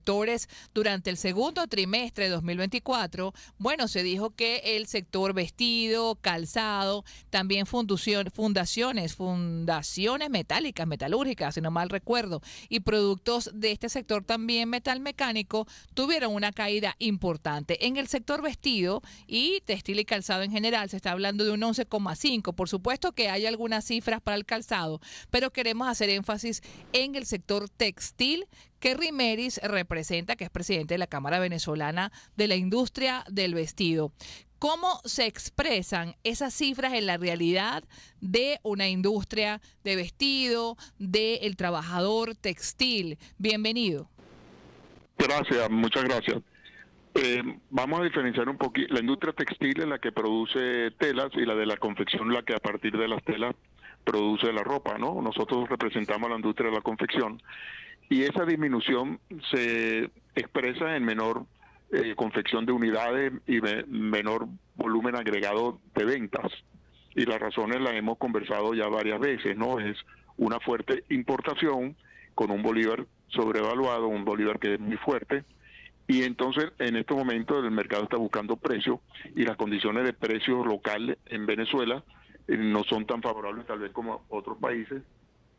productores durante el segundo trimestre de 2024, bueno, se dijo que el sector vestido, calzado, también fundaciones metálicas, metalúrgicas, si no mal recuerdo, y productos de este sector también metal mecánico, tuvieron una caída importante. En el sector vestido y textil y calzado en general se está hablando de un 11,5. Por supuesto que hay algunas cifras para el calzado, pero queremos hacer énfasis en el sector textil que Rimeris representa, que es presidente de la Cámara Venezolana de la Industria del Vestido. ¿Cómo se expresan esas cifras en la realidad de una industria de vestido, del trabajador textil? Bienvenido. Gracias, muchas gracias. Vamos a diferenciar un poquito. La industria textil es la que produce telas y la de la confección la que a partir de las telas produce la ropa, ¿no? Nosotros representamos la industria de la confección y esa disminución se expresa en menor confección de unidades y menor volumen agregado de ventas. Y las razones las hemos conversado ya varias veces, ¿no? Es una fuerte importación con un bolívar sobrevaluado, un bolívar que es muy fuerte, y entonces en estos momentos el mercado está buscando precios y las condiciones de precios locales en Venezuela no son tan favorables tal vez como otros países,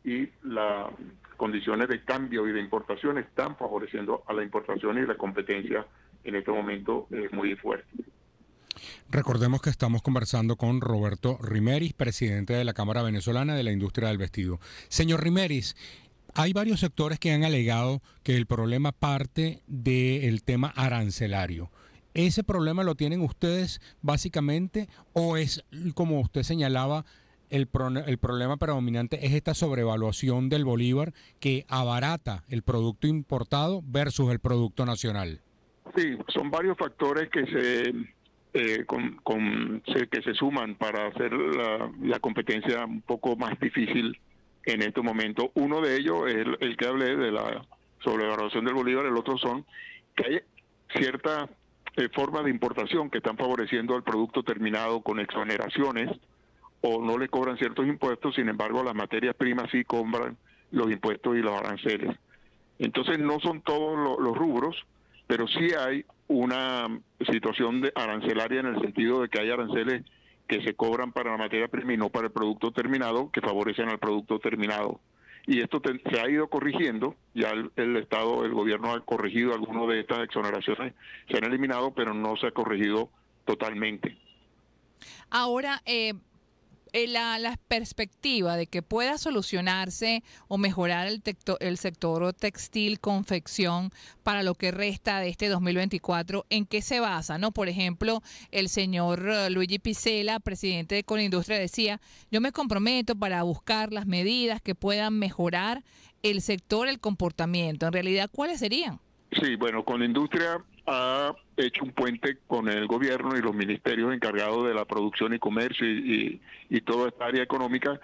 y las condiciones de cambio y de importación están favoreciendo a la importación, y la competencia en este momento es muy fuerte. Recordemos que estamos conversando con Roberto Rimeris, presidente de la Cámara Venezolana de la Industria del Vestido. Señor Rimeris, hay varios sectores que han alegado que el problema parte del tema arancelario. ¿Ese problema lo tienen ustedes básicamente o es, como usted señalaba, el problema predominante es esta sobrevaluación del bolívar que abarata el producto importado versus el producto nacional? Sí, son varios factores que se suman para hacer la competencia un poco más difícil en este momento. Uno de ellos es el que hablé de la sobrevaluación del bolívar, el otro son que hay ciertas formas de importación que están favoreciendo al producto terminado con exoneraciones o no le cobran ciertos impuestos, sin embargo las materias primas sí cobran los impuestos y los aranceles. Entonces no son todos los rubros, pero sí hay una situación de arancelaria en el sentido de que hay aranceles que se cobran para la materia prima y no para el producto terminado, que favorecen al producto terminado. Y esto se ha ido corrigiendo, ya el Estado, el gobierno ha corregido algunas de estas exoneraciones, se han eliminado, pero no se ha corregido totalmente. Ahora, la perspectiva de que pueda solucionarse o mejorar el sector textil, confección para lo que resta de este 2024, ¿en qué se basa? ¿No? Por ejemplo, el señor Luigi Picella, presidente de Colindustria, decía: yo me comprometo para buscar las medidas que puedan mejorar el sector, el comportamiento. En realidad, ¿cuáles serían? Sí, bueno, Colindustria ha hecho un puente con el gobierno y los ministerios encargados de la producción y comercio y toda esta área económica,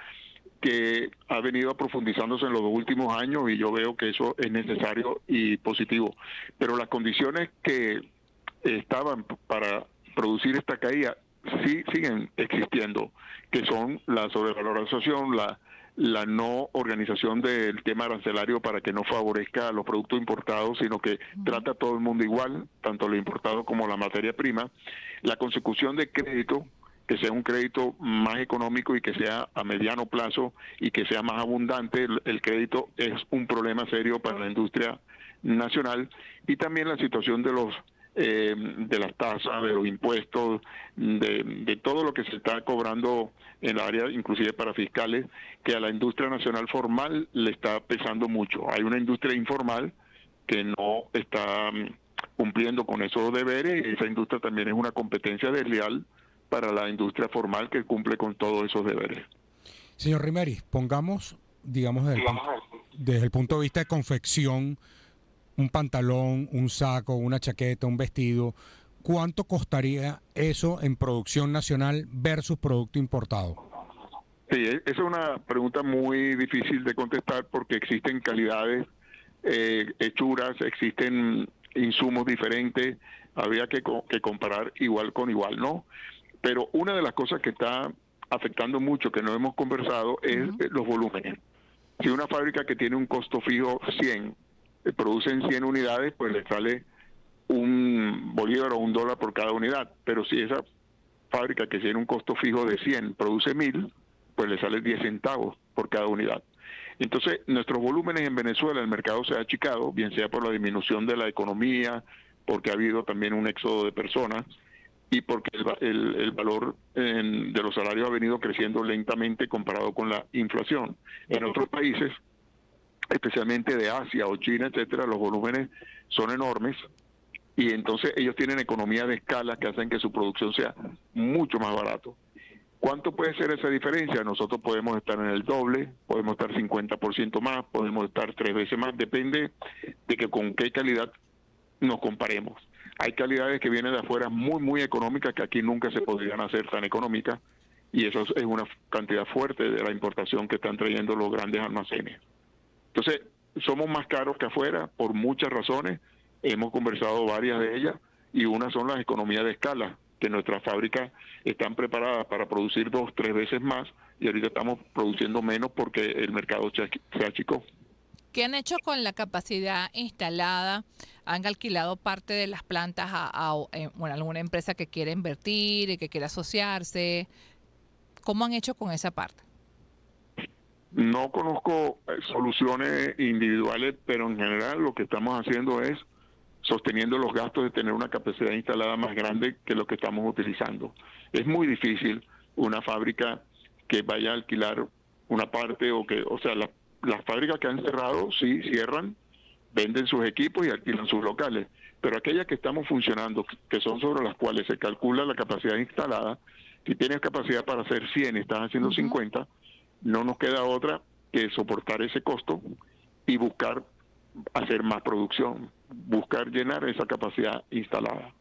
que ha venido profundizándose en los últimos años, y yo veo que eso es necesario y positivo. Pero las condiciones que estaban para producir esta caída sí siguen existiendo, que son la sobrevalorización, la no organización del tema arancelario para que no favorezca a los productos importados, sino que trata a todo el mundo igual, tanto lo importado como la materia prima, la consecución de crédito, que sea un crédito más económico y que sea a mediano plazo y que sea más abundante. El crédito es un problema serio para la industria nacional, y también la situación de las tasas, de los impuestos, de todo lo que se está cobrando en el área, inclusive para fiscales, que a la industria nacional formal le está pesando mucho. Hay una industria informal que no está cumpliendo con esos deberes, y esa industria también es una competencia desleal para la industria formal que cumple con todos esos deberes. Señor Rimeris, pongamos, digamos, desde el punto de vista de confección, un pantalón, un saco, una chaqueta, un vestido, ¿cuánto costaría eso en producción nacional versus producto importado? Sí, esa es una pregunta muy difícil de contestar porque existen calidades, hechuras, existen insumos diferentes, habría que comparar igual con igual, ¿no? Pero una de las cosas que está afectando mucho, que no hemos conversado, es los volúmenes. Si una fábrica que tiene un costo fijo 100 producen 100 unidades, pues le sale $1 o $1 por cada unidad. Pero si esa fábrica que tiene un costo fijo de 100 produce 1000, pues le sale 10 centavos por cada unidad. Entonces, nuestros volúmenes en Venezuela, el mercado se ha achicado, bien sea por la disminución de la economía, porque ha habido también un éxodo de personas, y porque el valor de los salarios ha venido creciendo lentamente comparado con la inflación. En otros países, especialmente de Asia o China, etcétera, los volúmenes son enormes, y entonces ellos tienen economía de escala que hacen que su producción sea mucho más barato. ¿Cuánto puede ser esa diferencia? Nosotros podemos estar en el doble, podemos estar 50% más, podemos estar 3 veces más, depende de que con qué calidad nos comparemos. Hay calidades que vienen de afuera muy económicas que aquí nunca se podrían hacer tan económicas, y eso es una cantidad fuerte de la importación que están trayendo los grandes almacenes. Entonces, somos más caros que afuera por muchas razones, hemos conversado varias de ellas, y una son las economías de escala, que nuestras fábricas están preparadas para producir 2, 3 veces más, y ahorita estamos produciendo menos porque el mercado se achicó. ¿Qué han hecho con la capacidad instalada? ¿Han alquilado parte de las plantas a alguna empresa que quiere invertir y que quiere asociarse? ¿Cómo han hecho con esa parte? No conozco soluciones individuales, pero en general lo que estamos haciendo es sosteniendo los gastos de tener una capacidad instalada más grande que lo que estamos utilizando. Es muy difícil una fábrica que vaya a alquilar una parte o sea, las fábricas que han cerrado, sí, cierran, venden sus equipos y alquilan sus locales, pero aquellas que estamos funcionando, que son sobre las cuales se calcula la capacidad instalada, si tienes capacidad para hacer 100 y estás haciendo 50, no nos queda otra que soportar ese costo y buscar hacer más producción, buscar llenar esa capacidad instalada.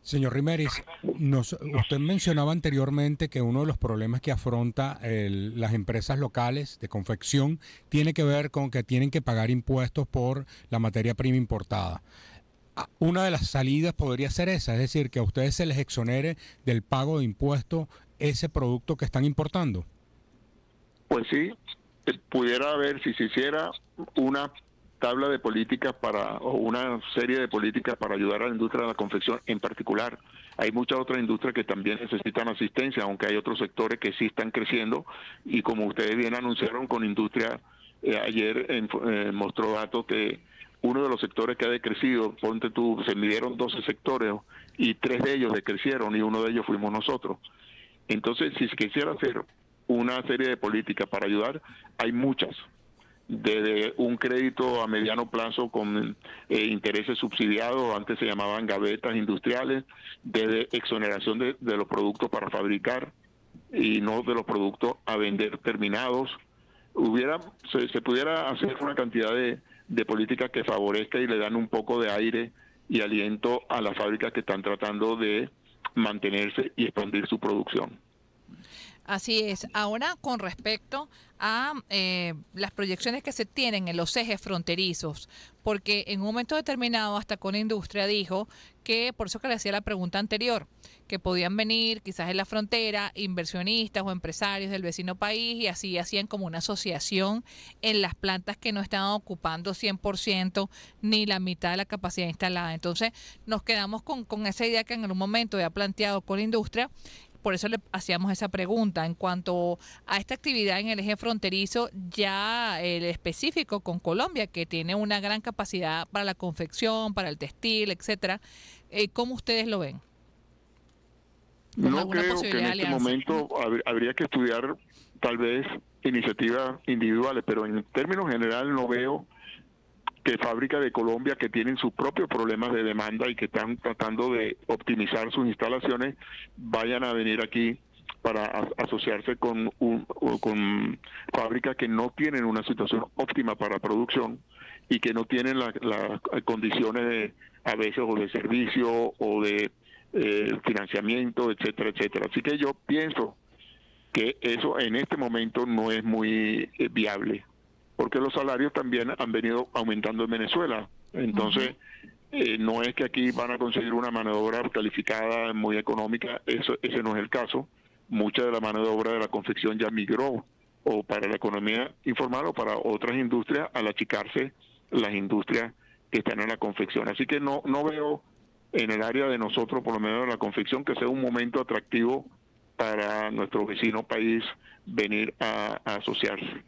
Señor Rimeris, usted mencionaba anteriormente que uno de los problemas que afronta las empresas locales de confección tiene que ver con que tienen que pagar impuestos por la materia prima importada. Una de las salidas podría ser esa, es decir, que a ustedes se les exonere del pago de impuestos ese producto que están importando. Pues sí, pudiera haber, si se hiciera una tabla de políticas o una serie de políticas para ayudar a la industria de la confección en particular. Hay muchas otras industrias que también necesitan asistencia, aunque hay otros sectores que sí están creciendo, y como ustedes bien anunciaron con industria, ayer mostró datos que uno de los sectores que ha decrecido, ponte tú, se midieron 12 sectores y 3 de ellos decrecieron y uno de ellos fuimos nosotros. Entonces, si se quisiera hacer una serie de políticas para ayudar, hay muchas. Desde un crédito a mediano plazo con intereses subsidiados, antes se llamaban gavetas industriales, desde exoneración de los productos para fabricar y no de los productos a vender terminados. Se pudiera hacer una cantidad de políticas que favorezca y le dan un poco de aire y aliento a las fábricas que están tratando de mantenerse y expandir su producción. Así es. Ahora, con respecto a las proyecciones que se tienen en los ejes fronterizos, porque en un momento determinado hasta con Industria dijo que, por eso que le hacía la pregunta anterior, que podían venir quizás en la frontera inversionistas o empresarios del vecino país y así hacían como una asociación en las plantas que no estaban ocupando 100% ni la mitad de la capacidad instalada. Entonces nos quedamos con esa idea que en algún momento había planteado con Industria. Por eso le hacíamos esa pregunta. En cuanto a esta actividad en el eje fronterizo, ya el específico con Colombia, que tiene una gran capacidad para la confección, para el textil, etcétera, ¿cómo ustedes lo ven? No creo que en este momento habría que estudiar tal vez iniciativas individuales, pero en términos generales no veo que fábricas de Colombia que tienen sus propios problemas de demanda y que están tratando de optimizar sus instalaciones vayan a venir aquí para asociarse con fábricas que no tienen una situación óptima para producción y que no tienen las condiciones a veces o de servicio o de financiamiento, etcétera, etcétera. Así que yo pienso que eso en este momento no es muy viable, porque los salarios también han venido aumentando en Venezuela. Entonces, no es que aquí van a conseguir una mano de obra calificada, muy económica, ese no es el caso. Mucha de la mano de obra de la confección ya migró o para la economía informal o para otras industrias al achicarse las industrias que están en la confección. Así que no veo en el área de nosotros, por lo menos de la confección, que sea un momento atractivo para nuestro vecino país venir a asociarse.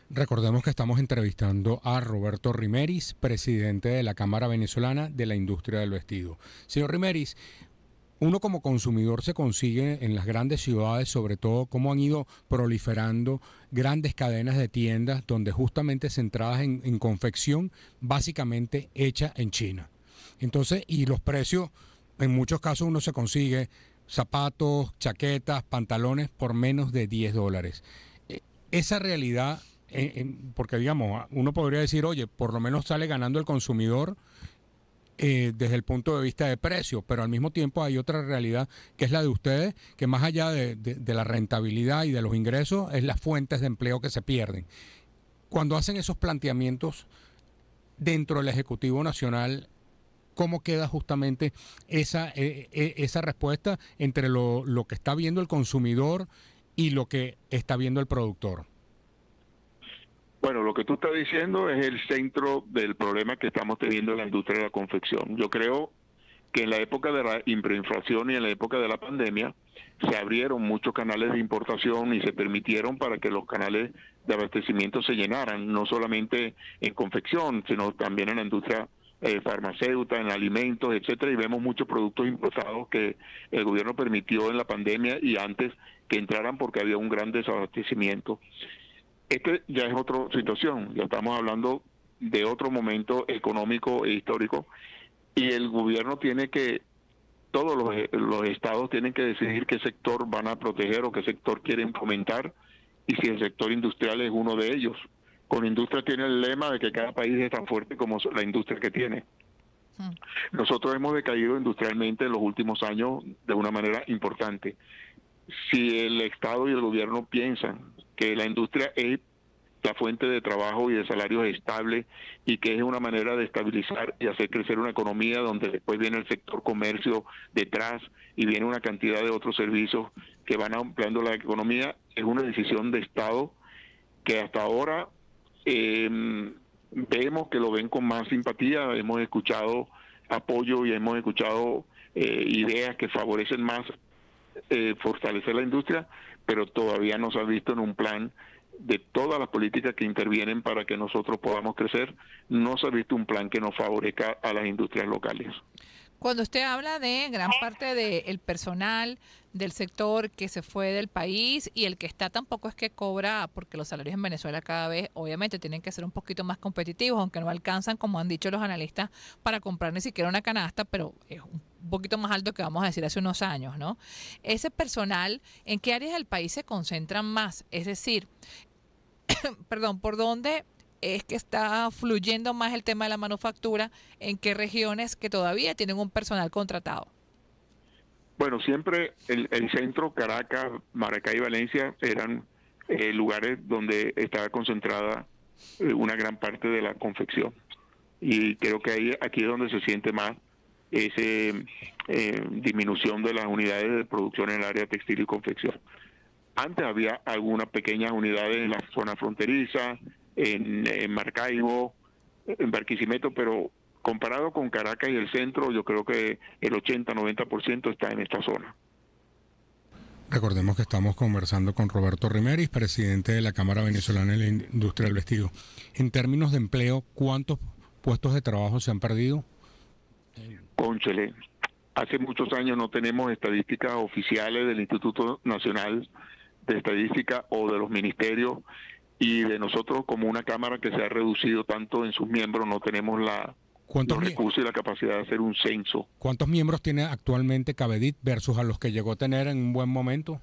Recordemos que estamos entrevistando a Roberto Rimeris, presidente de la Cámara Venezolana de la Industria del Vestido. Señor Rimeris, uno como consumidor se consigue en las grandes ciudades, sobre todo cómo han ido proliferando grandes cadenas de tiendas donde justamente centradas en confección básicamente hecha en China. Entonces, y los precios, en muchos casos uno se consigue zapatos, chaquetas, pantalones por menos de $10. Esa realidad, porque digamos, uno podría decir, oye, por lo menos sale ganando el consumidor desde el punto de vista de precio, pero al mismo tiempo hay otra realidad que es la de ustedes, que más allá de la rentabilidad y de los ingresos, es las fuentes de empleo que se pierden. Cuando hacen esos planteamientos dentro del Ejecutivo Nacional, ¿cómo queda justamente esa respuesta entre lo que está viendo el consumidor y lo que está viendo el productor? Bueno, lo que tú estás diciendo es el centro del problema que estamos teniendo en la industria de la confección. Yo creo que en la época de la hiperinflación y en la época de la pandemia se abrieron muchos canales de importación y se permitieron para que los canales de abastecimiento se llenaran, no solamente en confección, sino también en la industria farmacéutica, en alimentos, etcétera, y vemos muchos productos importados que el gobierno permitió en la pandemia y antes que entraran porque había un gran desabastecimiento. Este ya es otra situación, ya estamos hablando de otro momento económico e histórico, y el gobierno tiene que, todos los estados tienen que decidir qué sector van a proteger o qué sector quieren fomentar, y si el sector industrial es uno de ellos. Con industria tiene el lema de que cada país es tan fuerte como la industria que tiene. Nosotros hemos decaído industrialmente en los últimos años de una manera importante. Si el Estado y el gobierno piensan que la industria es la fuente de trabajo y de salarios estable y que es una manera de estabilizar y hacer crecer una economía donde después viene el sector comercio detrás y viene una cantidad de otros servicios que van ampliando la economía, es una decisión de Estado que hasta ahora vemos que lo ven con más simpatía. Hemos escuchado apoyo y hemos escuchado ideas que favorecen más fortalecer la industria, pero todavía no se ha visto en un plan de todas las políticas que intervienen para que nosotros podamos crecer, no se ha visto un plan que nos favorezca a las industrias locales. Cuando usted habla de gran parte del personal del sector que se fue del país y el que está tampoco es que cobra, porque los salarios en Venezuela cada vez obviamente tienen que ser un poquito más competitivos, aunque no alcanzan, como han dicho los analistas, para comprar ni siquiera una canasta, pero es un poquito más alto que vamos a decir hace unos años, ¿no? Ese personal, ¿en qué áreas del país se concentran más? Es decir, perdón, ¿por dónde es que está fluyendo más el tema de la manufactura? ¿En qué regiones que todavía tienen un personal contratado? Bueno, siempre el centro, Caracas, Maracay y Valencia eran lugares donde estaba concentrada una gran parte de la confección. Y creo que aquí es donde se siente más esa disminución de las unidades de producción en el área textil y confección. Antes había algunas pequeñas unidades en la zona fronteriza, en Maracaibo, en Barquisimeto, pero comparado con Caracas y el centro, yo creo que el 80-90% está en esta zona. Recordemos que estamos conversando con Roberto Rimeris, presidente de la Cámara Venezolana de la Industria del Vestido. En términos de empleo, ¿cuántos puestos de trabajo se han perdido? Cónchale, hace muchos años no tenemos estadísticas oficiales del Instituto Nacional de Estadística o de los ministerios, y de nosotros como una cámara que se ha reducido tanto en sus miembros, no tenemos los recursos y la capacidad de hacer un censo. ¿Cuántos miembros tiene actualmente Cabedit versus a los que llegó a tener en un buen momento?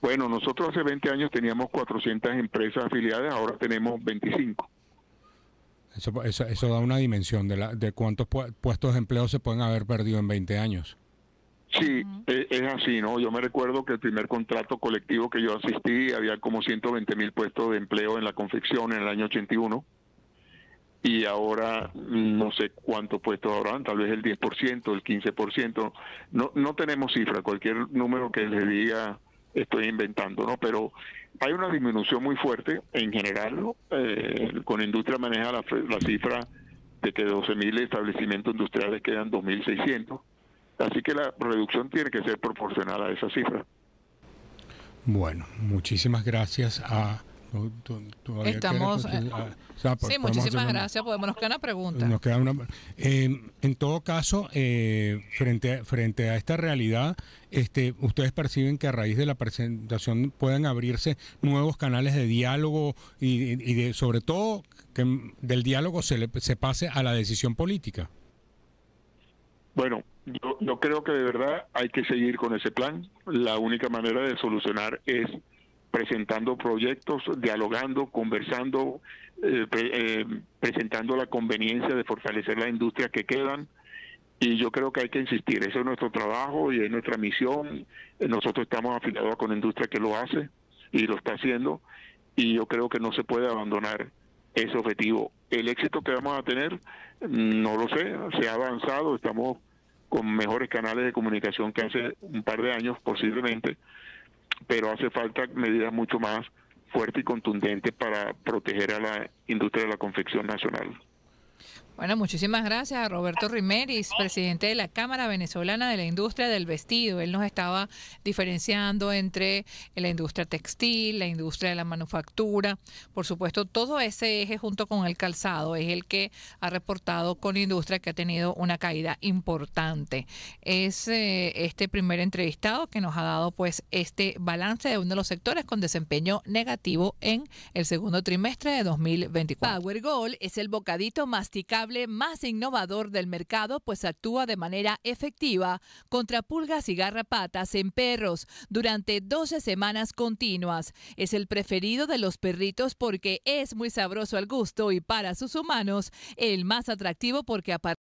Bueno, nosotros hace 20 años teníamos 400 empresas afiliadas, ahora tenemos 25. Eso da una dimensión de cuántos puestos de empleo se pueden haber perdido en 20 años. Sí, es así, ¿no? Yo me recuerdo que el primer contrato colectivo que yo asistí había como 120,000 puestos de empleo en la confección en el año 81, y ahora no sé cuántos puestos habrán, tal vez el 10%, el 15%, no tenemos cifra, cualquier número que les diga estoy inventando, ¿no? Pero hay una disminución muy fuerte en general. Con industria maneja la cifra de que 12.000 establecimientos industriales quedan 2.600. Así que la reducción tiene que ser proporcional a esa cifra. Bueno, muchísimas gracias a... Estamos... sí, muchísimas gracias. Nos queda una pregunta. Nos queda una... en todo caso, frente a esta realidad, ustedes perciben que a raíz de la presentación puedan abrirse nuevos canales de diálogo y sobre todo que del diálogo se pase a la decisión política. Bueno, yo creo que de verdad hay que seguir con ese plan. La única manera de solucionar es presentando proyectos, dialogando, conversando, presentando la conveniencia de fortalecer la industria que quedan. Y yo creo que hay que insistir. Eso es nuestro trabajo y es nuestra misión. Nosotros estamos afiliados con la industria que lo hace y lo está haciendo. Y yo creo que no se puede abandonar ese objetivo. El éxito que vamos a tener, no lo sé. Se ha avanzado. Estamos con mejores canales de comunicación que hace un par de años posiblemente, pero hace falta medidas mucho más fuertes y contundentes para proteger a la industria de la confección nacional. Bueno, muchísimas gracias a Roberto Rimeris, presidente de la Cámara Venezolana de la Industria del Vestido. Él nos estaba diferenciando entre la industria textil, la industria de la manufactura. Por supuesto, todo ese eje junto con el calzado es el que ha reportado con industria que ha tenido una caída importante. Es este primer entrevistado que nos ha dado pues este balance de uno de los sectores con desempeño negativo en el segundo trimestre de 2024. Power Gold es el bocadito masticable más innovador del mercado, pues actúa de manera efectiva contra pulgas y garrapatas en perros durante 12 semanas continuas. Es el preferido de los perritos porque es muy sabroso al gusto y para sus humanos el más atractivo porque aparte